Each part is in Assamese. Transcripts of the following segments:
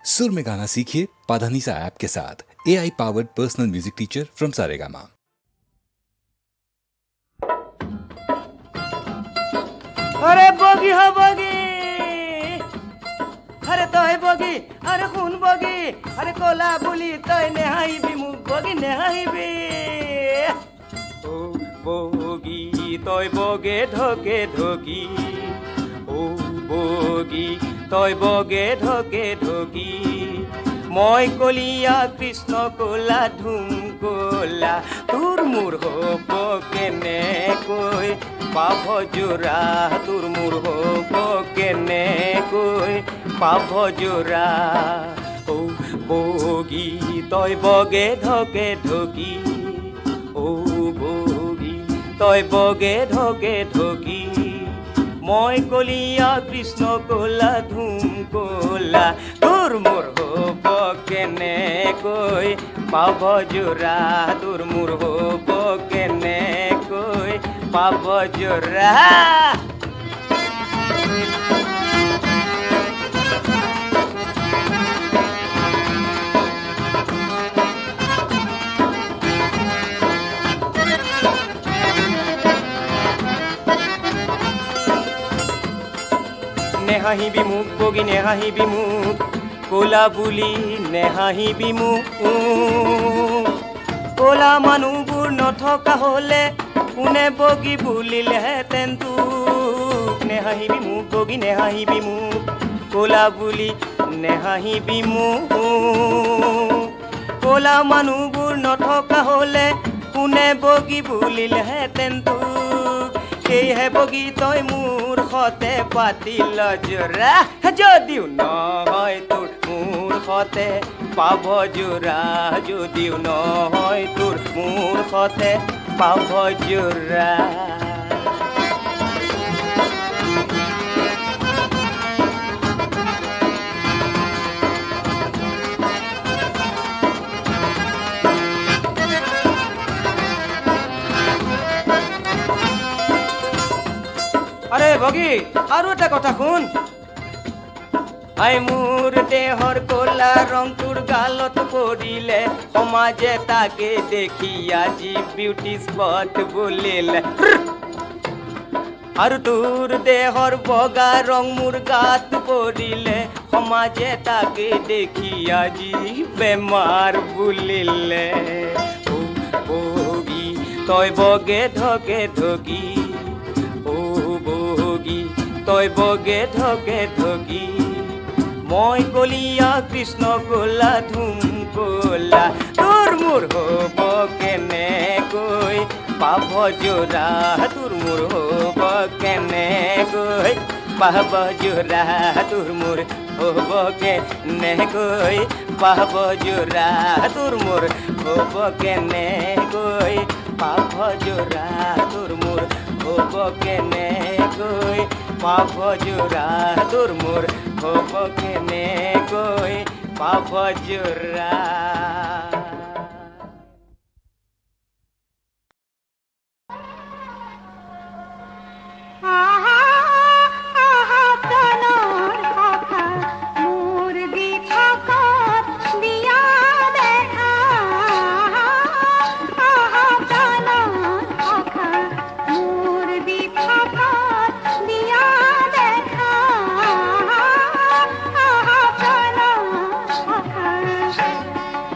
सुर में गाना सीखिए पाधानीसा ऐप के साथ। AI powered personal music teacher from Saregama. अरे बगी हो बगी, अरे तोय बगी, अरे खून बगी, अरे कोला बुली तोय नेहाई भी मुख बगी नेहाई भी। ओ बगी तोय बगे ढोके ढोकी, ओ बगी तोय बगे ढोके ढोकी। মই কলিয়া কৃষ্ণ কোলা ধুম কোলা তোৰ মোৰ হ'ব কেনেকৈ পাভ জোৰা, তোৰ মোৰ হ'ব কেনেকৈ পাভ জোৰা। ও বগী তই বগে ঢকে ঢকি, ও বগী তই বগে ঢকে ঢকি। মই কলিয়া কৃষ্ণ কোলা ধুম কোলা তোৰ মোৰ হ'ব কেনেকৈ পাভ জোৰা, তোৰ মোৰ হ'ব কেনেকৈ পাভ জোৰা। নেহাহিবি মোক বগী নেহাহিবি মোক কোলা বুলি নেহাহিবি মোক। কোলা মানুহবোৰ নথকা হ'লে কোনে বগী বুলিলেহেঁতেন তোক। নেহাহিবি মোক বগী নেহাহিবি মোক কোলা বুলি নেহাহিবি মোক। কোলা মানুহবোৰ নথকা হ'লে কোনে বগী বুলিলেহেঁতেন তোক। সেয়েহে বগী তই মোৰ সতে পাতিল জোৰা, যদিও নহয় তোৰ মোৰ সতে পাভ জোৰা, যদিও নহয় তোৰ মোৰ সতে পাভ জোৰা। আৰে বগী আৰু এটা কথা শুন। আই মোৰ দেহৰ ক'লা ৰং তোৰ গালত পৰিলে সমাজে তাকে দেখি আজি বিউটি স্পট বুলিলে। আৰু তোৰ দেহৰ বগা ৰং মোৰ গাত পৰিলে সমাজে তাকে দেখি আজি বেমাৰ বুলিলে। ও বগী তই বগে ঢকে ঢকি, তই বগে ঢকে ঢকি। মই কলিয়া কৃষ্ণ কোলা ধুম কোলা তোৰ মোৰ হ'ব কেনেকৈ পাভ জোৰা, তোৰ মোৰ হ'ব কেনেকৈ পাভ জোৰা, তোৰ মোৰ হ'ব কেনেকৈ পাভ জোৰা, তোৰ মোৰ হ'ব কেনেকৈ পাভ জোৰা, তোৰ মোৰ হ'ব কেনেকৈ পাভ জোৰা, তোৰ মোৰ হ'ব কেনেকৈ পাভ জোৰা।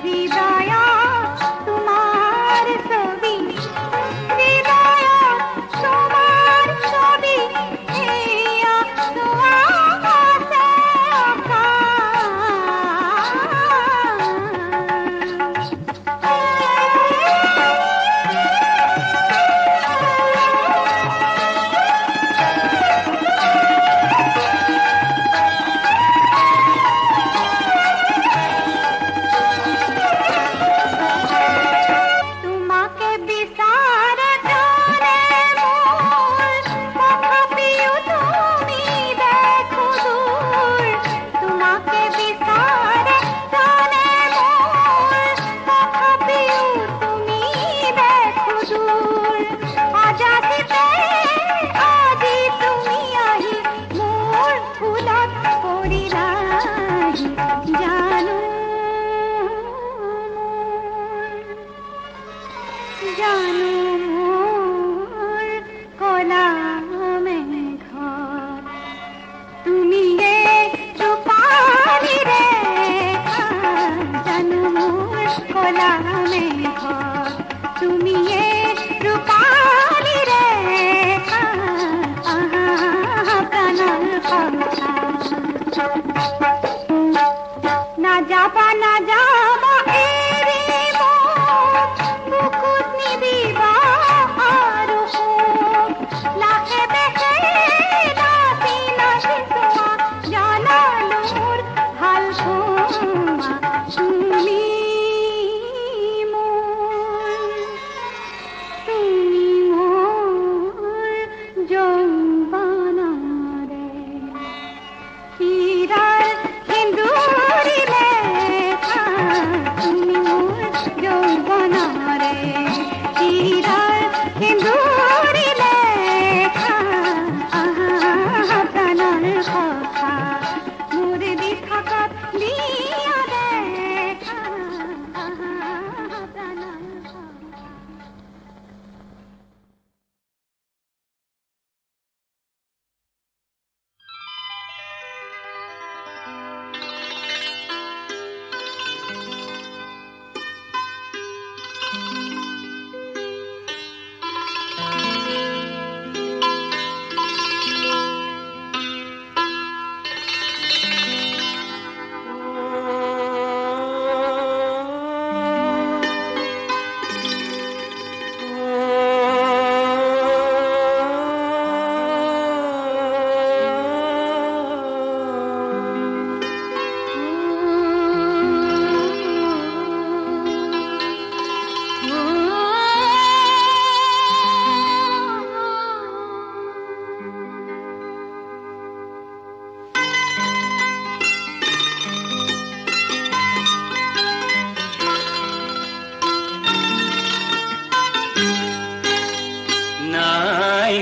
The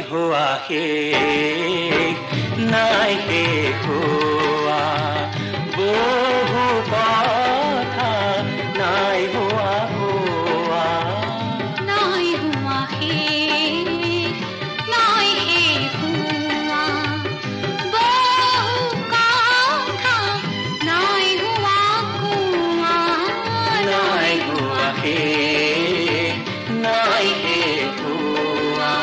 হোৱা শেষ নাই শেষ হোৱা বহু কথা নাই হোৱা হোৱা নাই হোৱা শেষ নাই শেষ হোৱা বহু কথা নাই হোৱা কোৱা নাই হোৱা শেষ নাই শেষ হোৱা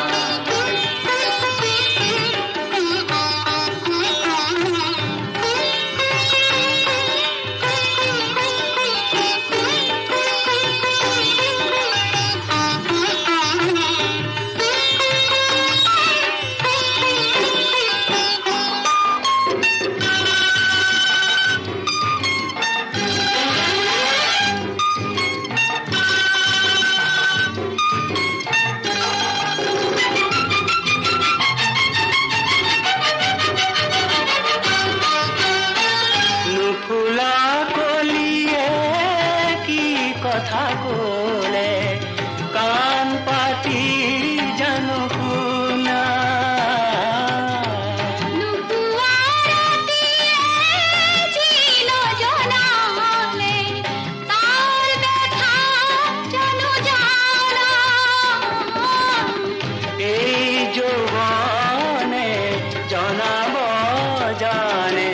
নুফুলা কলিয়ে কি কথা ক'লে কাণ পাতি জানো শুনা নোপোৱা ৰাতিয়ে যি নজনালে তাৰ ব্যথা জানো জানা এই যৌৱনে জনাব জানে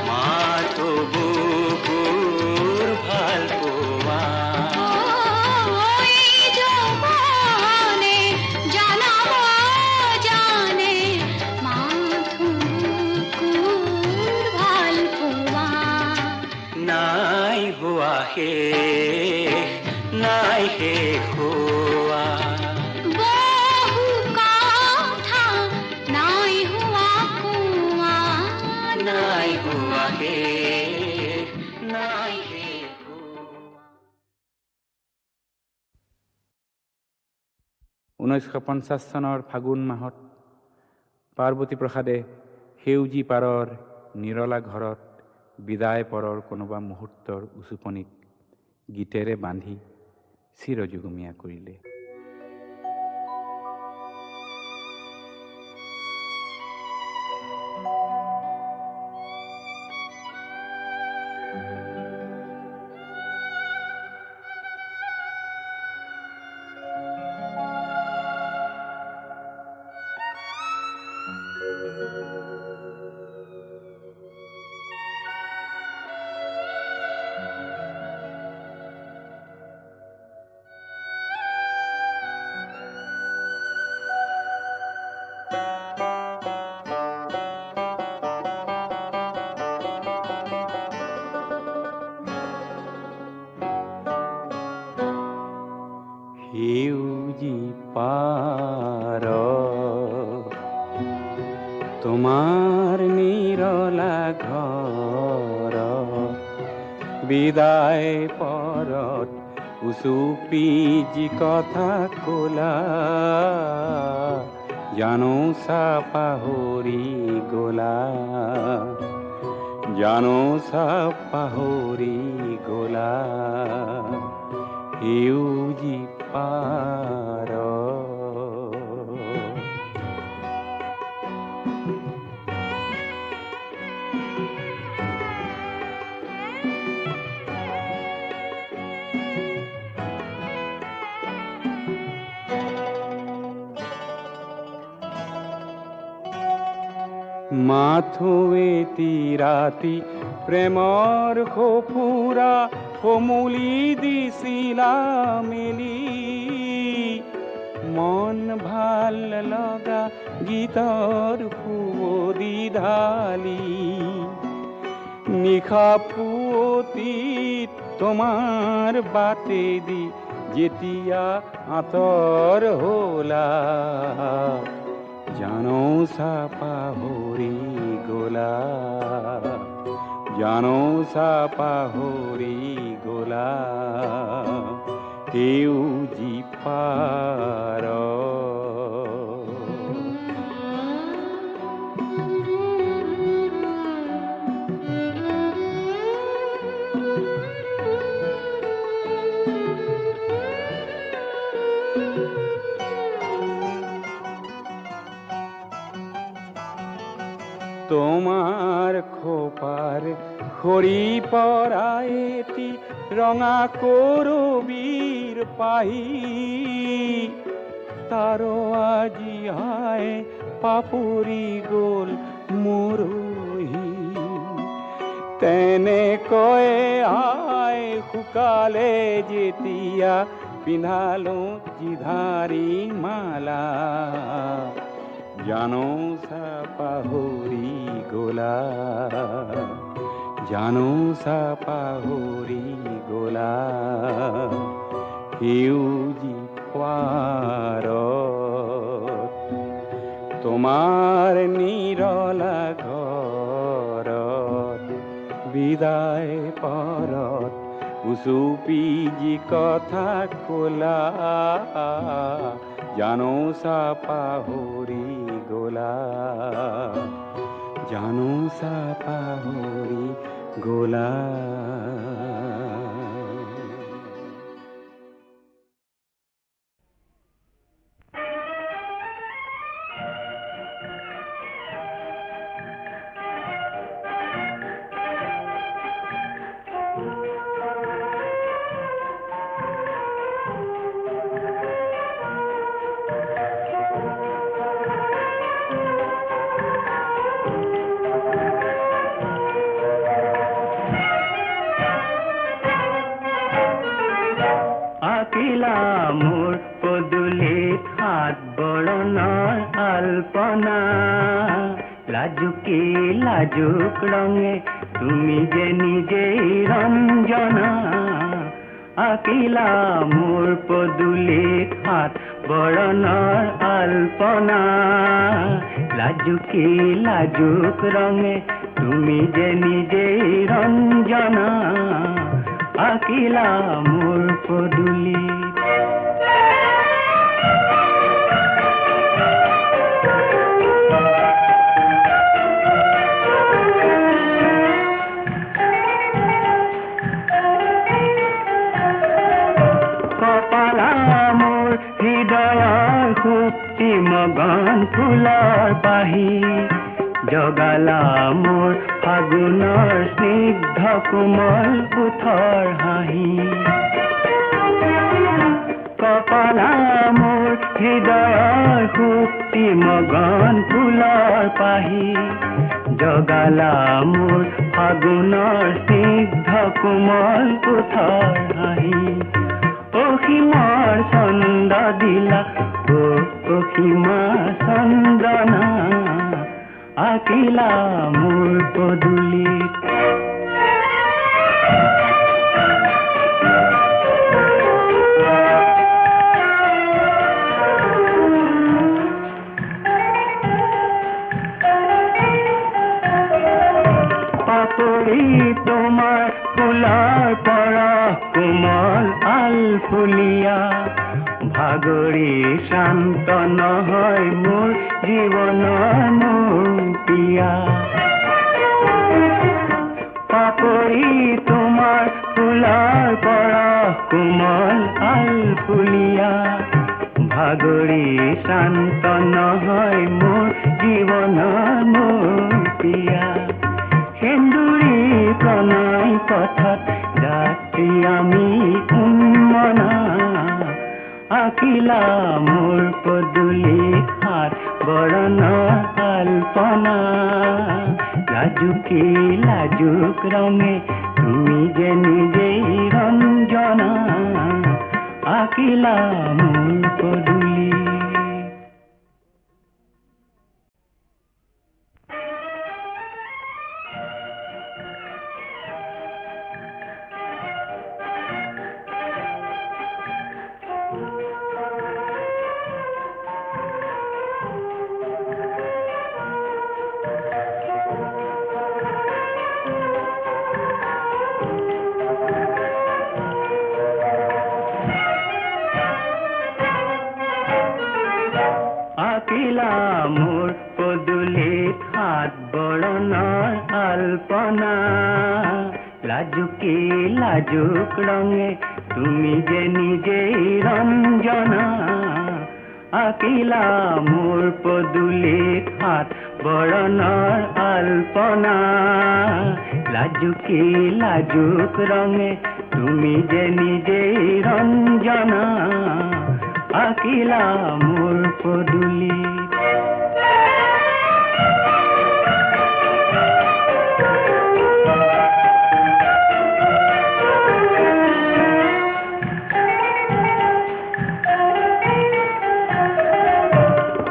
মাথো বুকুৰ ভাল পোৱা ওই যৌৱনে জনাব জানে মাথো বুকুৰ ভাল পোৱা নাই হোৱা শেষ নাই শেষ হোৱা বহু কথা নাই হোৱা কোৱা নাই হোৱা শেষ নাই শেষ হোৱা 1950 চনৰ ফাগুন মাহত পাৰ্বতী প্ৰসাদে সেউজী পাৰৰ নিৰলা ঘৰত বিদায় পৰৰ কোনোবা মুহূৰ্তৰ উচুপনিক গীতেৰে বান্ধি চিৰযুগমীয়া কৰিলে। সেউজী পাৰ তোমাৰ নিৰলা ঘৰ বিদায় পৰত উচুপি যি কথা ক'লা জানো চা পাহৰি গ'লা জানো চা পাহৰি গ'লা সেউজী পাৰ মাথো এটি ৰাতি প্ৰেমৰ সফুৰা কমলি দিছিলা মেলি মন ভাল লগা গীতৰ সুৱদি ঢালি নিশা পুৱতি তোমাৰ বাটেদি যেতিয়া আঁতৰ হ'লা জানো চা পাহৰি গ'লা জানো চা পাহৰি গ'লা সেউজী পাৰ তোমাৰ খোপাৰ সৰি পৰা এটি ৰঙা কৰবীৰ পাহি তাৰ আজি হায় পাপৰি গ'ল মৰহি তেনেকৈ আই শুকালে যেতিয়া পিন্ধালো জিধাৰী মালা জানো চা পাহৰি গলা জানো চা পাহৰি গলা সেউজী খোৱাৰত তোমাৰ নিৰলা ঘৰত বিদায় পৰত উচুপি যি কথা কলা জানো চা পাহৰি গলা জানো চা পাহৰি গলা আকিলা মোৰ পদূলিত হাত বৰণৰ আলপনা লাজুকী লাজুক ৰঙে তুমি যে নিজেই ৰঞ্জনা আকিলা মোৰ পদূলিত হাত বৰণৰ আলপনা লাজুকী লাজুক ৰঙে তুমি যে নিজেই ৰঞ্জনা আকিলা মোৰ পদূলিত কপালা মোৰ হৃদয়ৰ সুপ্তি মগন ফুলৰ পাহি জগালা মোৰ ফাগুনৰ স্নিগ্ধ কোমল পুথৰ হাঁহি কপালা মোৰ হৃদয়ৰ সুপ্তি মগন ফুলৰ পাহি জগালা মোৰ ফাগুনৰ স্নিগ্ধ কোমল পুথৰ হাঁহি অসীমৰ চন্দ দিলা অসীমা চন্দনা আকিলা মোৰ পদূলিত পাপৰি তোমাৰ ফুলৰ পৰা কোমল আলফুলীয়া ভাগৰি শান্ত নহয় মোৰ জীৱনৰ মোপিয়া পাপৰি তোমাৰ ফুলৰ পৰা কোমল আলফুলীয়া ভাগৰি শান্ত নহয় মোৰ জীৱনৰ মোপিয়া সেন্দুৰী প্ৰণয় পথত যাত্ৰী আমি উন্মনা আকিলা মোৰ পদূলিত হাত বৰণৰ আলপনা লাজুকী লাজুক ৰঙে তুমি যে নিজেই ৰঞ্জনা আকিলা মোৰ পদূলিত আকিলা মোৰ পদূলিত হাত বৰণৰ আলপনা লাজুকী লাজুক ৰঙে তুমি যে নিজেই ৰঞ্জনা আকিলা মোৰ পদূলিত হাত বৰণৰ আলপনা লাজুকী লাজুক ৰঙে তুমি যে নিজেই ৰঞ্জনা আকিলা মোৰ পদূলিত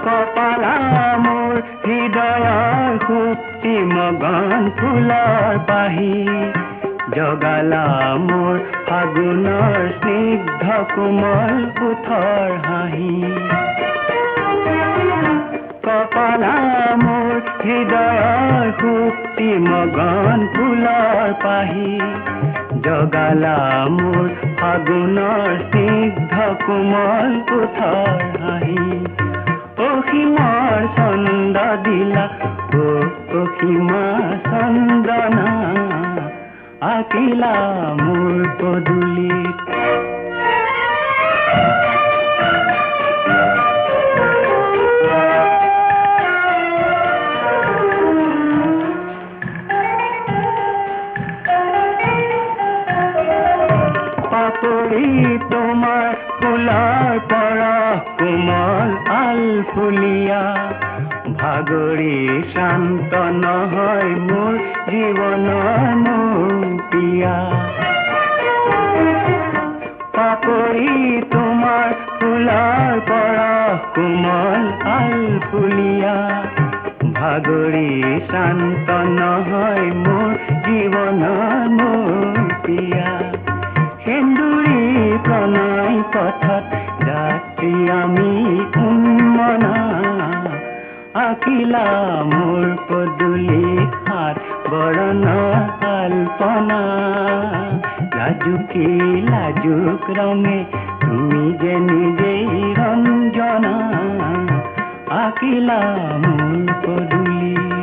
কপালা মোৰ হৃদয়ৰ সুপ্তি মগন ফুলৰ পাহি জগালা মোৰ ফাগুনৰ স্নিগ্ধ কোমল ওঠৰ হাঁহি কপালা মোৰ হৃদয়ৰ সুপ্তি মগন ফুলৰ পাহি জগালা মোৰ ফাগুনৰ স্নিগ্ধ কোমল ওঠৰ হাঁহি অসীমৰ ছন্দ দিলা অসীমা চন্দনা আকিলা মোৰ পদূলিত পাপৰি তোমাৰ ফুলৰ পৰা কোমল আলফুলীয়া ভাগৰি শান্ত নহয় মোৰ জীৱনৰ মুপিয়া পাপৰি তোমাৰ ফুলৰ পৰা কোমল আলফুলীয়া ভাগৰি শান্ত নহয় মোৰ জীৱনৰ মুপিয়া সেন্দুৰী প্ৰণয় পথত যাত্ৰী আমি উন্মনা আকিলা মোৰ পদূলিত হাত বৰণৰ আলপনা লাজুকী লাজুক ৰঙে তুমি যে নিজেই ৰঞ্জনা আকিলা মোৰ পদূলিত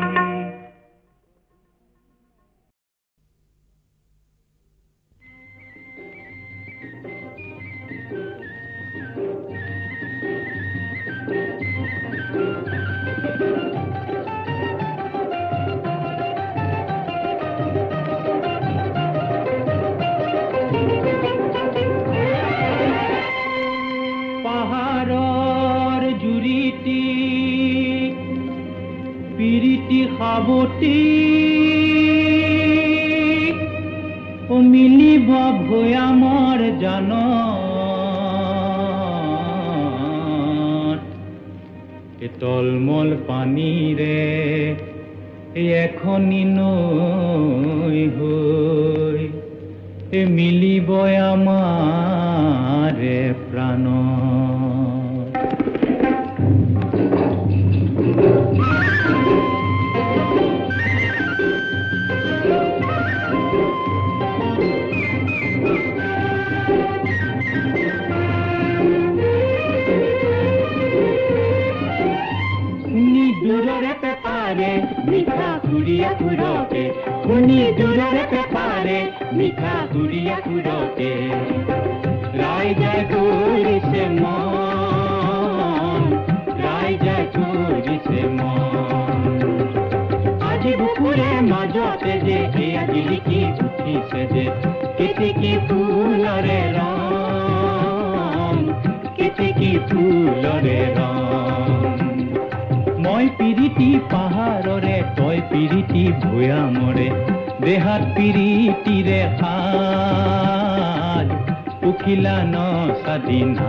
পাহাৰৰ জুৰিটি পিৰিটি সাৱটি মিলিব ভৈয়ামৰ জানত তলমল পানীৰে এখনি নৈ হৈ মিলিব আমাৰে প্ৰাণ দূৰৰে পেপাৰে মিঠা কুৰিয়া কুৰকে শুনি দূৰৰে পেপাৰে মিঠা কুৰিয়া কুৰকে ৰাইজে কৰিছে মন ৰাইজে কৰিছে মন আজি বুকুৰে মাজতে যে এয়া জিলিকি উঠিছে যে কেতেকী ফুলৰে ৰং কেতেকী ফুলৰে ৰং মই পিৰিতি পাহাৰৰে তই পিৰিতি ভৈয়ামৰে দেহাত পিৰিতিৰে সাজ উখিলা ন স্বাধীনা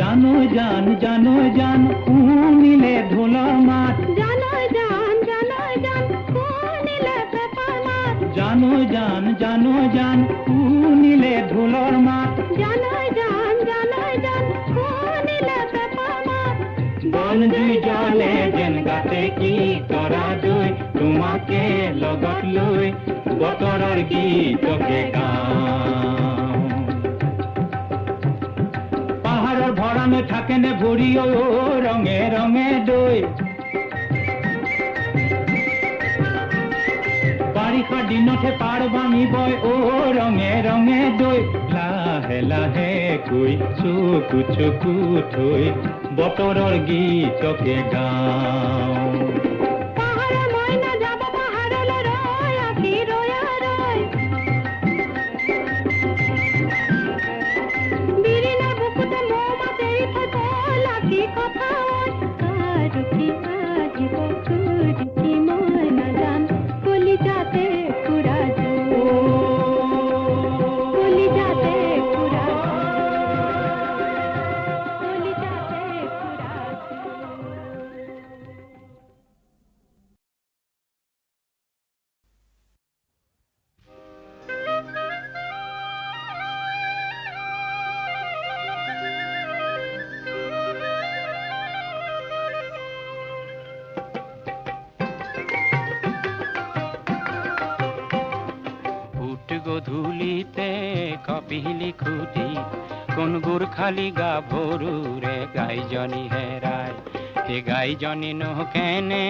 জানো জান জানো জান শুনিলে ঢোলৰ মাত জানো জান শুনিলে পেপাৰ মাত জানো জান শুনিলে ঢোলৰ মাত জানো জান শুনিলে পেপাৰ মাত বন জুই জ্বলে যেন গাতে কি তৰা দুই তোমাকে লগত লৈ বতৰৰ গীতকে গাওঁ পৰাণে থাকেনে ভৰি ও ৰঙে ৰঙে দই বাৰিষা দিনতহে পাৰ ভাঙিবই ও ৰঙে ৰঙে দৈ লাহে লাহে কৈ চকু চকু থৈ বতৰৰ গীতকে গাওঁ পাহাৰা মইনা যাব পাহাৰলৈ ৰৈ আঁকি ৰৈ ৰৈ বিৰিণাৰ বুকুতে মৌ মাছ এৰি থৈ গ'ল আঁকি কথা আৰু কি আহিব খুজিছি মই নাজান কলিজাতে পুৰা কলিজাতে পুৰা কলিজাতে পুৰা ফুট গধূলিতে কপিলি খুটি কোন গোৰ্খালি গা ভৰুৰে গাইজনী হেৰাই সেই গাইজনী নহকেনে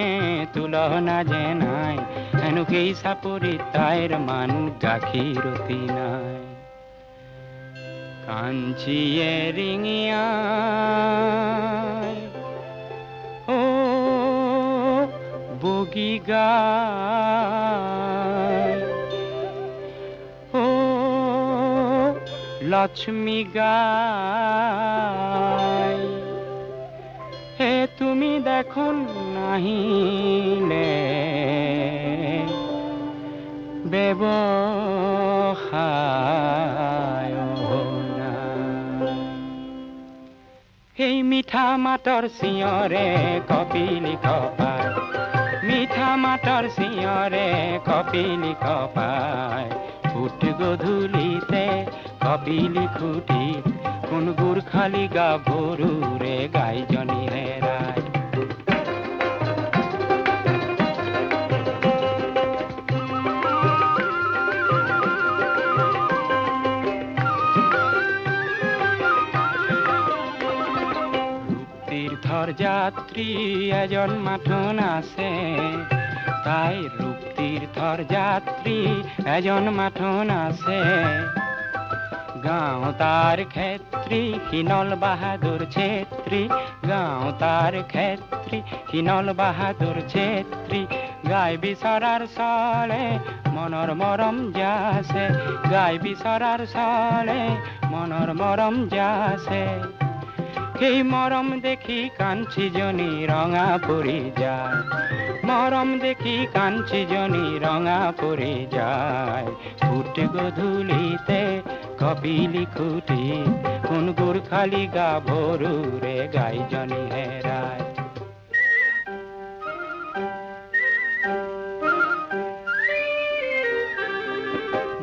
তুলনা যে নাই হেনো সেই চাপৰি তাইৰ মান গাখীৰতি নাই কাঞ্চিয়ে ৰিঙিয়া ও বগী গায় ও লক্ষ্মী গায় হে তুমি দেখোন নাহিলে ব্যৱসায় নাই। সেই মিঠা মাতৰ চিঞৰে কপিলি কপাই মিঠা মাতৰ চিঞৰে কপিলি কপাই ফুট গধূলিতে কপিলি খুটি কোন গোৰ্খালি গা ভৰুৰে গাইজনী হেৰাই তীৰ্থৰ যাত্ৰী এজন মাথোন আছে তাই ৰূপ তীৰ্থৰ যাত্ৰী এজন মাথোন আছে গাঁও তাৰ ক্ষেত্ৰী হিনল বাহাদুৰ ছেত্ৰী গাঁও তাৰ ক্ষেত্ৰী হিনল বাহাদুৰ ছেত্ৰী গাই বিচৰাৰ চলে মনৰ মৰম যাছে গাই বিচৰাৰ চলে মনৰ মৰম যাছে সেই মৰম দেখি কাঞ্চীজনী ৰঙা পৰি যায় মৰম দেখি কাঞ্চীজনী ৰঙা পৰি যায় ফুট গধূলিতে কপিলি খুটি কোন গোৰ্খালি গা ভৰুৰে গাইজনী হেৰাই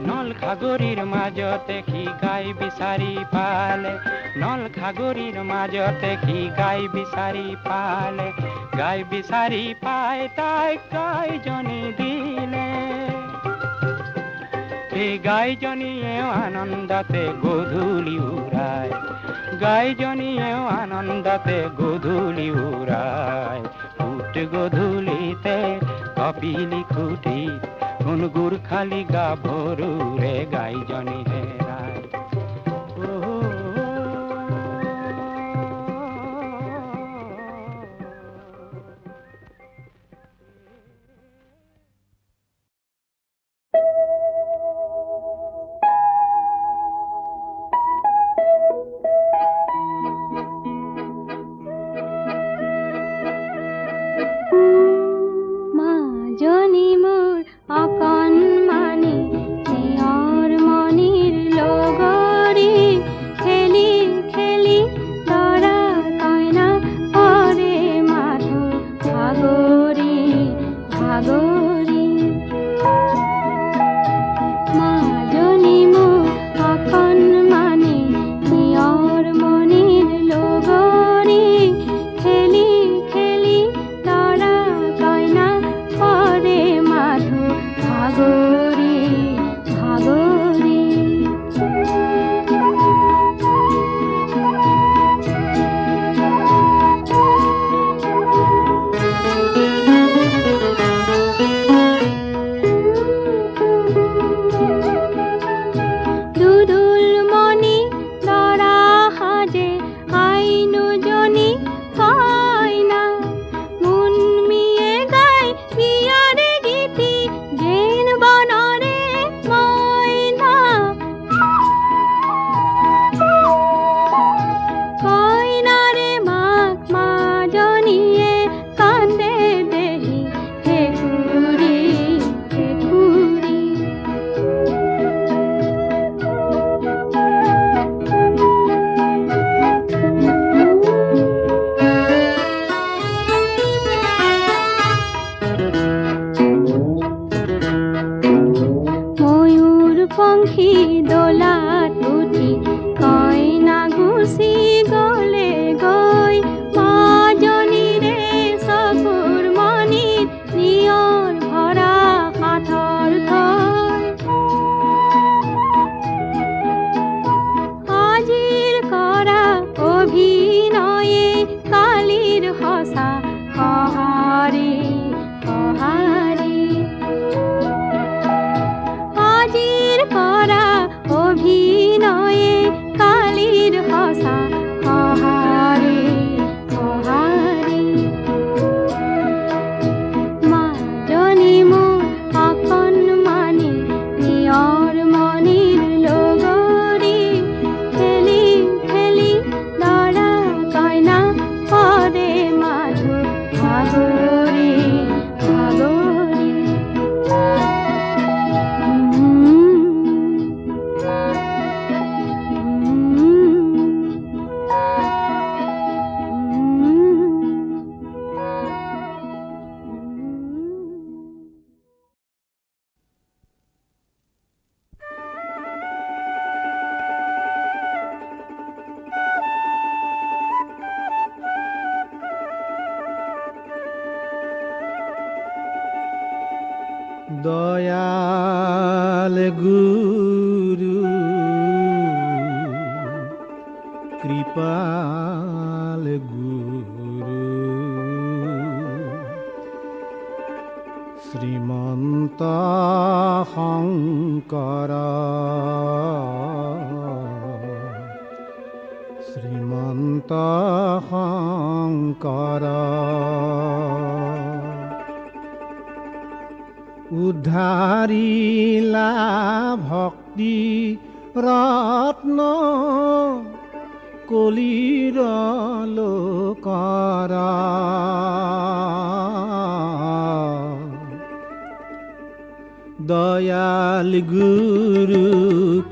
নল খাগৰিৰ মাজতে সি গাই বিচাৰি পালে নল খাগৰিৰ মাজতে সি গাই বিচাৰি পালে গাই বিচাৰি পাই তাইক গাইজনী দিলে সেই গাইজনীয়েও আনন্দতে গধূলি উৰাই গাইজনীয়েও আনন্দতে গধূলি উৰাই ফুট গধূলিতে কপিলি খুটি কোন গোৰ্খালি গা ভৰুৰে গাইজনী হেৰাই মাজনী মোৰ অকণমানি তেওঁৰ মণিৰ সাগৰে সাগৰে দয়াল গুৰু কৃপাল গুৰু শ্ৰীমন্ত শংকৰ শ্ৰীমন্ত শংকৰ উদ্ধাৰিলা ভক্তি ৰত্ন কলিৰ লোকৰ দয়াল গুৰু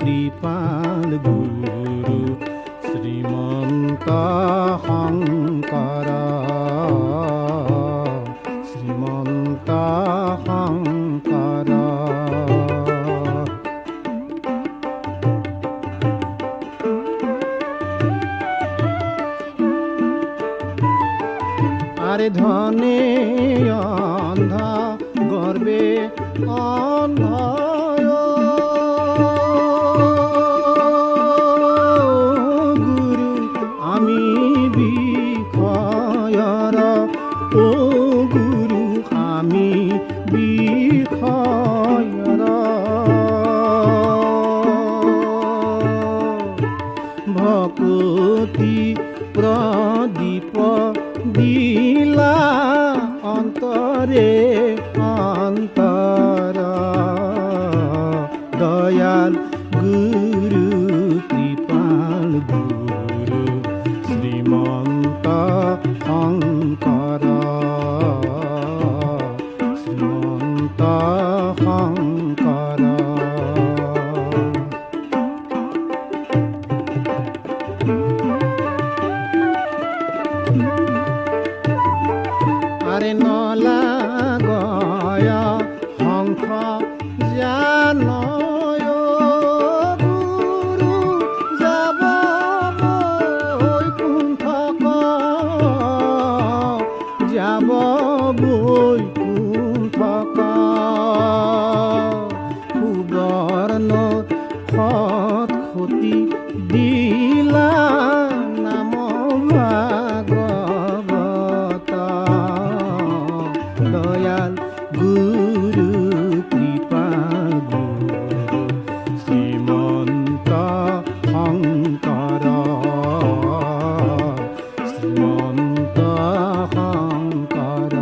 কৃপাল গুৰু শ্ৰীমন্ত শংকৰ শ্ৰীমন্ত শংকৰ আৰে ধনে অন্ধ গৰ্বে অন্ধ গুৰু আমি বিষয়ৰ ও গুৰু আমি বিষয়ৰ ভকতি প্ৰদীপ দিলা অন্তৰে অন্তৰ দয়াল গুৰু কৃপাল গুৰু শ্ৰীমন্ত শংকৰ শ্ৰীমন্ত শংকৰ আৰে নলা গয় হংস জানয় গুৰু যাব বৈকুণ্ঠক যাব বৈকুণ্ঠক সুবৰ্ণ সৎ ক্ষতি দিলা নাম ভাগৱত দয়াল গুৰু কৃপাল গুৰু শ্ৰীমন্ত শংকৰ শ্ৰীমন্ত শংকৰ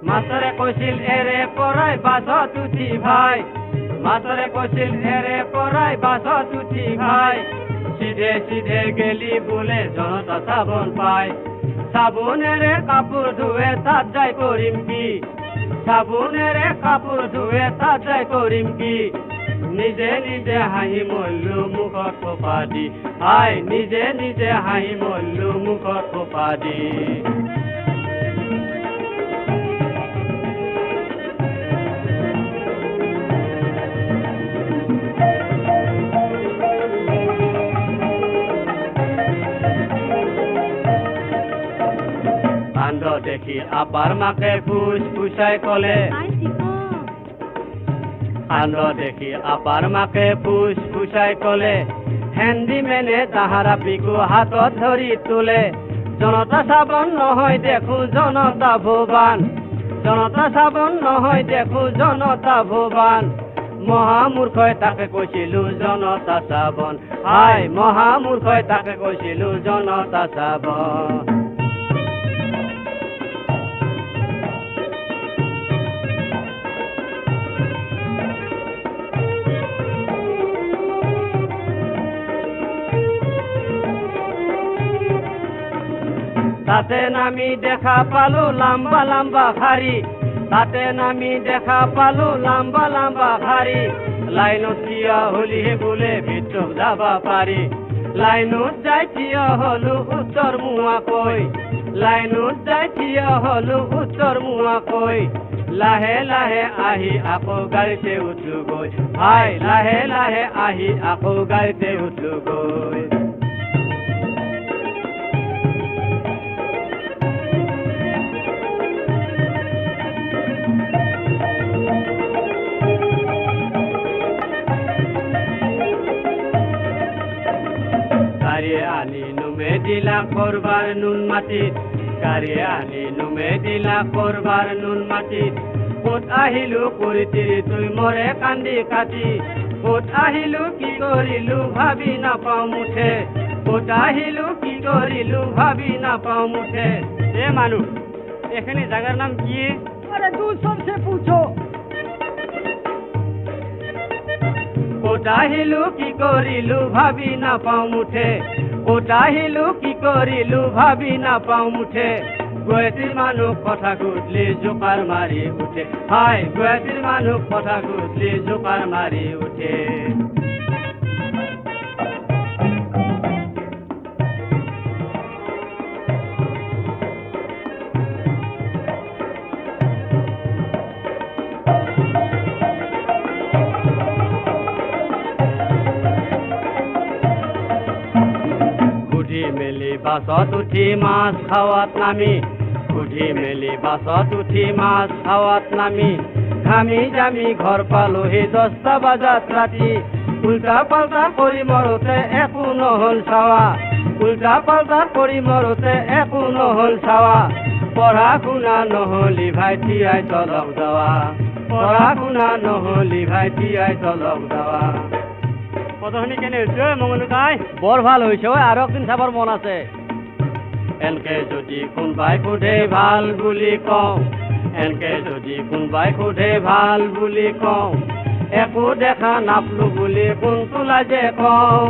মাষ্টৰে কৈছিল এৰে পৰাই বাছত উঠি ভাই মাষ্টৰে কৈছিল এৰে পৰাই বাছত উঠি ভাই সিধে সিধে গেলি বোলে জনতা চাবোন পায় চাবোনেৰে কাপোৰ ধুৱে তাত যাই কৰিম কি চাবোনেৰে কাপোৰ ধুৱে তাত যাই কৰিম কি নিজে নিজে হাঁহি মল্লু মুখত খোপা দি আই নিজে নিজে হাঁহি মল্লু মুখত খোপা দি কাণ্ড দেখি আপাৰ মাকে ফুচ ফুচাই কলে কাণ্ড দেখি আপাৰ মাকে ফুচ ফুচাই কলে হেন্দিমেনে তাহাৰা পিকু হাতত ধৰি তোলে জনতা শ্ৰাৱণ নহয় দেখো জনতা ভৱান জনতা শ্ৰাৱণ নহয় দেখো জনতা ভৱান মহামূৰ্খই তাকে কৈছিলো জনতা শ্ৰাৱণ হাই মহামূৰ্খই তাকে কৈছিলো জনতা শ্ৰাৱণ তাতে নামি দেখা পালো লম্বা লম্বা শাৰী তাতে নামি দেখা পালো লম্বা লম্বা শাৰী লাইনত থিয় হলিহে বোলে ভিতৰত যাব পাৰি লাইনত যাই থিয় হলো উত্তৰ মুৱাকৈ লাইনত যাই থিয় হলো উত্তৰ মুৱাকৈ লাহে লাহে আহি আকৌ গাড়ীতে উঠলো গৈ হাই লাহে লাহে আহি আকৌ গাড়ীতে উঠলো গৈ আনি নুমে দিলা করবার নুন মাটিত গাড়ী আনি নুমে দিলা করবার নুন মাটিত ক'ত আহিলো কৰিতিৰি তুই মৰে কান্দি কাটি ক'ত আহিলো কি কৰিলো ভাবি নাপাওঁ মুঠে ক'ত আহিলো কি কৰিলো ভাবি নাপাওঁ মুঠে এ মানুহ এখানে জাগাৰ নাম কি আৰে তুই সবসে পুছো ক'ত আহিলো কি কৰিলো ভাবি নাপাওঁ মুঠে ক'ত আহিলো কি কৰিলো ভাবি নাপাওঁ মুঠে গুৱাহাটীৰ মানুহ কথা গুদলি জোকাৰ মাৰি উঠে হাই গুৱাহাটীৰ মানুহ কথা গুদলি জোকাৰ মাৰি উঠে বাছত উঠি মাছ খাওয়াত নামি উঠি মেলি বাছত উঠি মাছ খাওয়াত নামি ঘামি জামি ঘৰ পালোহি 10টা বজাত ৰাতি উল্টা পাল্টা কৰি মৰোতে একো নহল চাৱা উল্টা পাল্টা কৰি মৰোতে একো নহল চাৱা পঢ়া শুনা নহলি ভাইটি আই তলক যাৱা পঢ়া শুনা নহলি ভাইটি আই তলক যাৱা পদখিনি কেনে হৈছে মংগলকাই বৰ ভাল হৈছে আৰু একদিন চাবৰ মন আছে এনকে যদি কোনবাই সোধে ভাল বুলি কওঁ এনকে যদি কোনবাই সোধে ভাল বুলি কওঁ একো দেখা নাপলো বুলি কোনটো লাজে কওঁ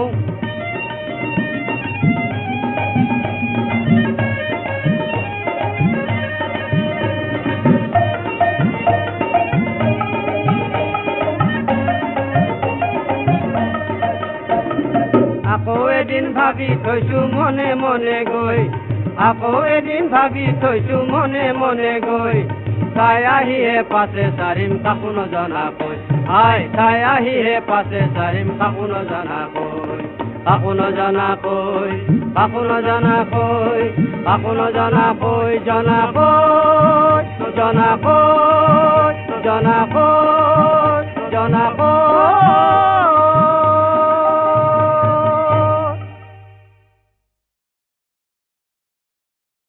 আকৌ এদিন ভাবি থৈছো মনে মনে গৈ আকৌ এদিন ভাবি থৈছো মনে মনে গৈ চাই আহিহে পাছে চাৰিম কাকো নজনাকৈ হাই চাই আহিহে পাছে চাৰিম কাকো নজনাকৈ কাকো নজনাকৈ কাকো নজনাকৈ কাকো নজনাকৈ জনাকৈ জনাকৈ জনাকৈ জনাকৈ